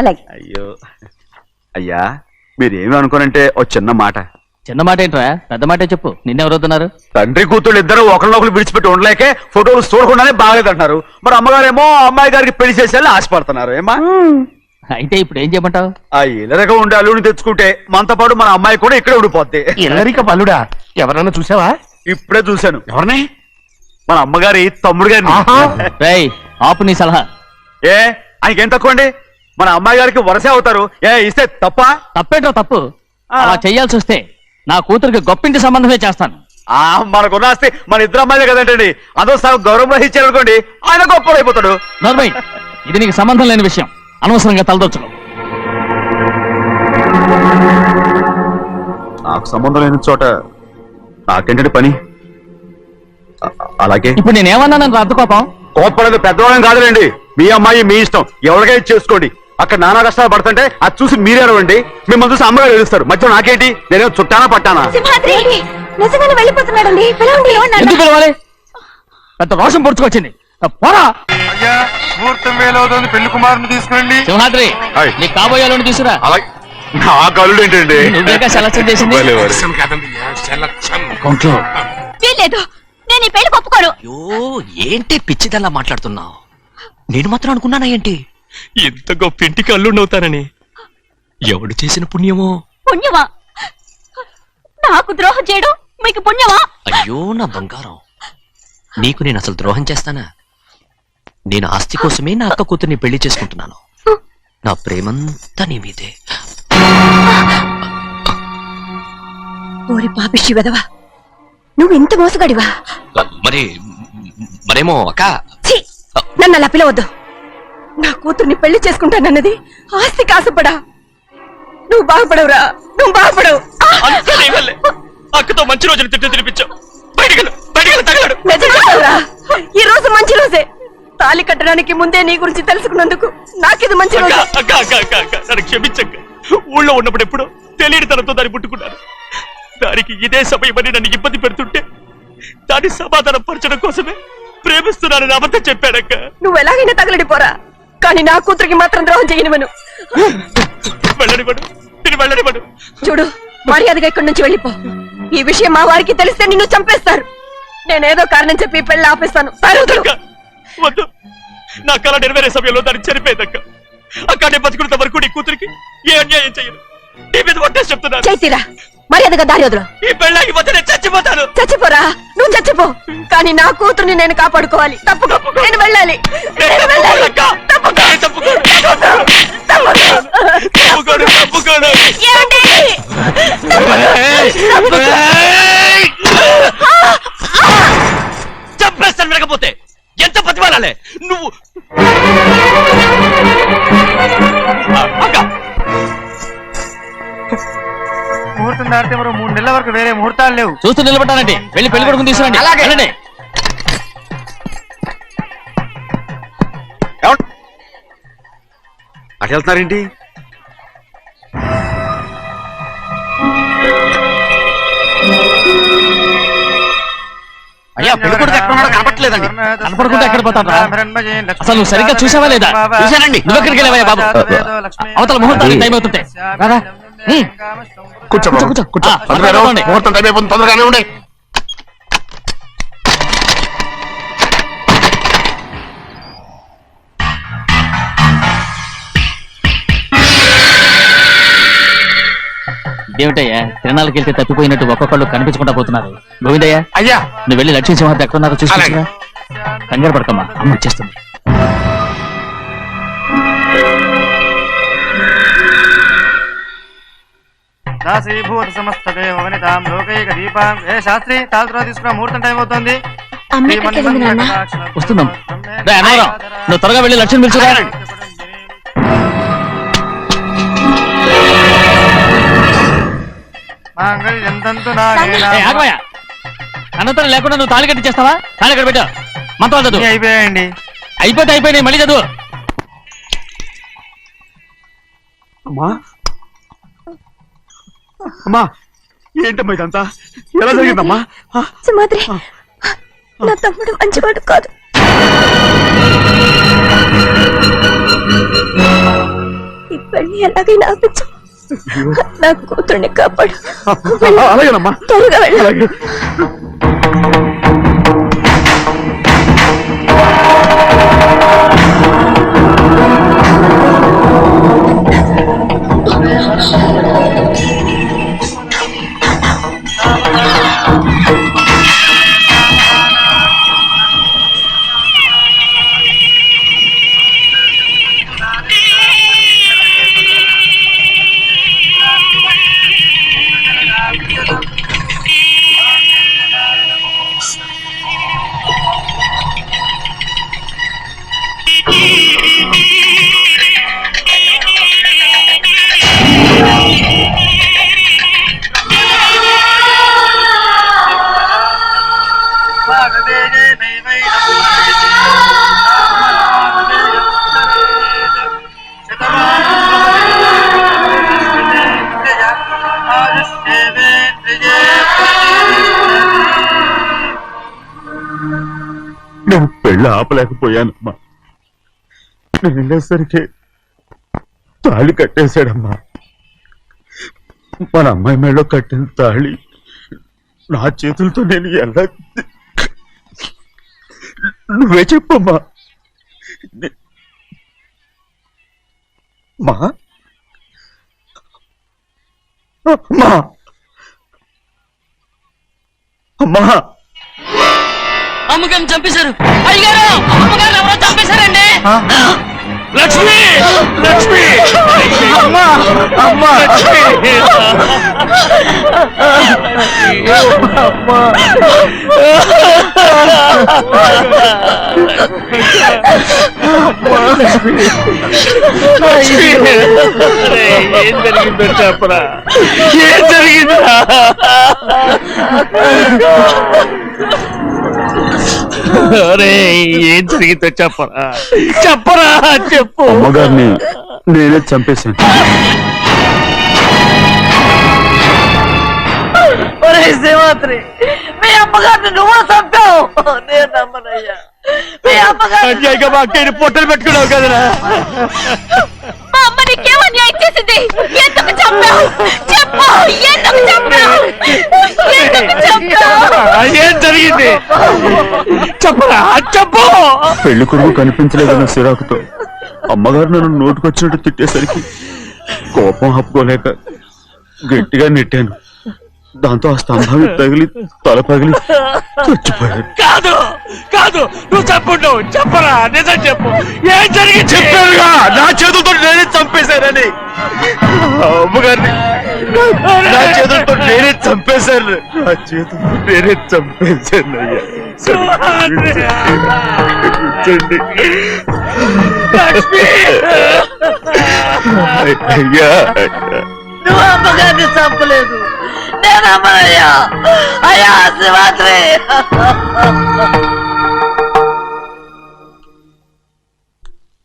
అలాగే. అయ్యో అయ్యా మీరేమి అనుకోనంటే ఓ చిన్న మాట. చిన్న మాట ఏంట్రా, పెద్ద మాటే చెప్పు. నిన్నెవరవుతున్నారు? తండ్రి కూతుళ్ళు ఇద్దరు ఒకరినొకరు విడిచిపెట్టి ఉండలేకే ఫోటోలు చూడకుండానే బాగలేదంటున్నారు. మరి అమ్మగారేమో అమ్మాయి గారికి పెళ్లి చేసేయాలని ఆశపడుతున్నారు. ఏమా అయితే ఇప్పుడు ఏం చేయమంటావు? ఆ ఇల్లరిగా ఉండే అల్లుడిని తెచ్చుకుంటే మనతో పాటు మన అమ్మాయి కూడా ఇక్కడే ఉండిపోద్ది. ఇల్లరిక పల్లుడా? ఎవరన్నా చూసావా? ఇప్పుడే చూశాను. ఎవరిని? మన అమ్మగారి తమ్ముడు గారిని. రేయ్ ఆపు నీ సలహా. ఏ ఆయనకేం తక్కువ అండి? మన అమ్మాయి గారికి వరసే అవుతారు. ఏ ఇస్తే తప్ప? తప్పేంట్రా తప్పు. అలా చెయ్యాల్సి వస్తే నా కూతురికి గొప్పింటి సంబంధమే చేస్తాను. మనకున్న ఆస్తి మన ఇద్దరు అమ్మాయిలే కదంటండి. అదో సగం గౌరవం ఇచ్చారు అనుకోండి, ఆయన గొప్ప అయిపోతాడు. నర్మయ్, ఇది నీకు సంబంధం లేని విషయం. అనవసరంగా తలదొచ్చుకో. నాకు సంబంధం లేని చోట నాకేంటంటే పని. అలాగే ఇప్పుడు నేనేమన్నాను అర్థ కోపం? కోప్పడదు పెద్దవాళ్ళని కాదులేండి. మీ అమ్మాయి మీ ఇష్టం, ఎవరికైనా చేసుకోండి. అక్కడ నానా కష్టాలు పడుతుంటే అది చూసి మీరే అరవండి. మిమ్మల్ని చూసి అమ్మగారు ఏడుస్తారు. మధ్య నాకేంటి? నేనేం చుట్టానా పట్టానా? నిజంగానే వెళ్ళిపోతున్నాడండి. ఎందుకు పిలవాలి? పెద్ద రోషం పొడుచుకొచ్చింది. పోరా. ముహూర్తం వేలవుతుంది, పెళ్లి కుమారుని తీసుకురండి. సింహాద్రి, నీ కాబోయేలోని తీసుకురా. నా కలుడు ఏంటండి? నువ్వేగా సెలక్షన్ చేసింది. వీల్లేదు, నేను ఈ పెళ్లి ఒప్పుకోను. అయ్యో ఏంటి పిచ్చిదల్లా మాట్లాడుతున్నావు? నేను మాత్రం అనుకున్నానా ఏంటి ఎంత గొప్ప ఇంటికి అల్లుండవుతానని? ఎవడు చేసిన పుణ్యమో? పుణ్యమా? నాకు ద్రోహం చేయడం మీకు పుణ్యమా? అయ్యో నా బంగారం, నీకు నేను అసలు ద్రోహం చేస్తానా? నేను ఆస్తి కోసమే నా అక్క కూతుర్ని పెళ్లి చేసుకుంటున్నాను. నా ప్రేమంతా నీ మీదే. ఓరి పాపిష్టి వెదవా, నువ్వు ఇంత మోసగాడివా? మరేమో అక్క. నన్ను అలా పిలవద్దు. నా కూతుర్ని పెళ్లి చేసుకుంటానన్నది ఆస్తి కాసుపడా. నువ్వు బాగుపడవురా, నువ్వు బాగుపడవు. అక్కతో మంచి రోజులు తిట్టు తినిపించావు. ఈ రోజు మంచి రోజే. తాళి కట్టడానికి ముందే నీ గురించి తెలుసుకున్నందుకు నాకిది మంచి రోజు. నన్ను క్షమించక్క. ఊళ్ళో ఉన్నప్పుడు ఎప్పుడు తెలియని తనతో దాన్ని పుట్టుకున్నాను. దానికి ఇదే సమయమని నన్ను ఇబ్బంది పెడుతుంటే దాన్ని సమాధానం పరచడం కోసమే ప్రేమిస్తున్నానని అబద్ధం చెప్పాడక్క. నువ్వు ఎలాగైనా తగలడిపోరా, కానీ నా కూతురికి మాత్రం ద్రోహం చేయనివను. వెళ్ళనివ్వడు, నేను వెళ్ళనివ్వడు. చూడు, మర్యాదగా ఇక్కడి నుంచి వెళ్ళిపో. ఈ విషయం మా వారికి తెలిస్తే నిన్ను చంపేస్తారు. నేనేదో కారణం చెప్పి పెళ్లి ఆపేస్తాను. వద్దు, నా కళ నెరవేరే సమయంలో దాన్ని చనిపోయేదక్క. అక్కడే బతుకున్నంత వరకు నీ కూతురికి ఏ అన్యాయం చేయను. నీ మీద ఒట్టేసి చెప్తున్నాను. చేసిరా, మర్యాదగా దారి వదులు. ఈ పెళ్ళాకి వద్ద నేను చచ్చిపోతాను. చచ్చిపోరా, నువ్వు చచ్చిపో, కానీ నా కూతుర్ని నేను కాపాడుకోవాలి. తప్పుకో, నేను వెళ్ళాలి. చంపేస్తాను. వినకపోతే ఎంత బతిమాలాలే నువ్వు? ముహూర్తం దాటితే మరో 3 నెలల వరకు వేరే ముహూర్తాలు లేవు. చూస్తూ నిలబడ్డానండి. వెళ్ళి పెళ్లి కొడుకుని తీసుకురండి. అలాగే. అటు వెళ్తున్నారేంటి? అయ్యా పెళ్లి కొడుకు ఎక్కడ ఉన్నాడో కనపట్లేదండి. కనపడకుండా ఎక్కడ పోతాను రా? అసలు నువ్వు సరిగ్గా చూసావా లేదా? చూశానండి. నువ్వు ఎక్కడికి వెళ్ళవా బాబు? అవతల ముహూర్తానికి టైం అవుతుంటే కూర్చో కూర్చో కూర్చో. ముహూర్తం టైం అయిపోతుంది, తొందరగానే ఉండే. ఏమిటయ్యా, తిరణాలకు వెళ్తే తప్పిపోయినట్టు ఒక్కొక్కళ్ళు కనిపించకుండా పోతున్నారు. గోవిందయ్యా, అయ్యా నువ్వు వెళ్ళి లక్ష్మీ సింహాద్రి ఎక్కడున్నారో చూసుకుంటున్నా. కంగారు పడకమ్మా, అమ్మ వచ్చేస్తుంది. దాసీభూత సమస్త దేవనితాం లోకైక దీపాం. ఏ శాస్త్రి, తాళతో తీసుకున్న ముహూర్తం టైం అవుతుంది. వస్తున్నాం. నువ్వు త్వరగా వెళ్ళి లక్ష్మి పిలుచురా. అనంతరం లేకుండా నువ్వు తాళి కట్టి చేస్తావా? తాళి కట్టి పెట్టా. మంత్రాలు చదువు. అయిపోయాయండి. అయిపోయినాయి, మళ్ళీ చదువు. అమ్మా అమ్మా, ఏంటమ్మా ఇదంతా? ఎలా జరిగిందమ్మా? సుమాద్రి, నా తమ్ముడు మంచివాడు కాదు. ఈ పెళ్లి ఎలాగైనా ఆపించు. నా కూతుర్ని కాపాడు. అలాగేనమ్మా. త్వరగా వెళ్ళు. అలాగే. నేను పెళ్ళి ఆపలేకపోయానమ్మా. నేను వెళ్ళేసరికి తాళి కట్టేశాడమ్మా. మన అమ్మాయి మేడలో కట్టిన తాళి నా చేతులతో నేను ఎలా... నువ్వే చెప్పమ్మా. మా అమ్మా అమ్మా అమ్మగారిని చంపేశారు. అయ్యారు అమ్మగారిని ఎవరో చంపేశారండి. లక్ష్మి లక్ష్మి అమ్మా అమ్మా ఏం జరిగిందో చెప్పరా? ఏం జరిగిందా? ఏం జరిగిందో చెప్పరా? చెప్పరా చెప్పు. అమ్మగారిని నేనే చంపేశాను. శ్రీమాత్రి, మీ అమ్మగారిని నువ్వు చంపావు. నేను నమ్మనయ్యా. మీ అమ్మగారు మా అక్కని పొట్టలు పెట్టుకున్నావు కదరా. మా అమ్మ నీకేం అన్యాయం చేసింది? ఎందుకు చంపావు? చెప్పు, ఎందుకు చంపావు? ఎందుకు చంపావు? ఏం జరిగింది చెప్పరా? చెప్పు. పెళ్లి కొడుకు కనిపించలేదన్న సిరాకుతో అమ్మగారు నన్ను నోటుకొచ్చినట్టు తిట్టేసరికి కోపం ఆపుకోలేక గట్టిగా నెట్టాను. దాంతో ఆ స్తంభాన్ని తగిలి తల పగిలి చచ్చిపోయాడు. కాదు కాదు, నువ్వు చెప్పు. చెప్పరా, నిజం చెప్పు. ఏం జరిగింది? చెప్పారుగా, నా చేతులతో నేనే చంపేశానని. అమ్మగారిని నా చేతులతో నేనే చంపేశాను. నా చేతులతో నేనే చంపేశాను. అయ్యా నువ్వు అమ్మగారిని చంపలేదు. నేను అమ్మనయ్యా. అయ్యా శ్రీమాత్రి.